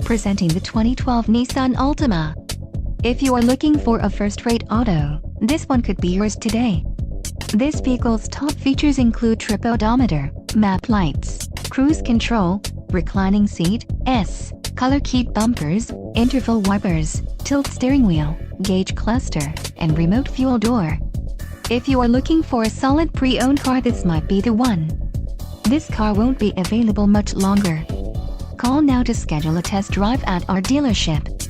Presenting the 2012 Nissan Altima. If you are looking for a first-rate auto, this one could be yours today. This vehicle's top features include trip odometer, map lights, cruise control, reclining seat, color keyed bumpers, interval wipers, tilt steering wheel, gauge cluster, and remote fuel door. If you are looking for a solid pre-owned car, this might be the one. This car won't be available much longer. Call now to schedule a test drive at our dealership.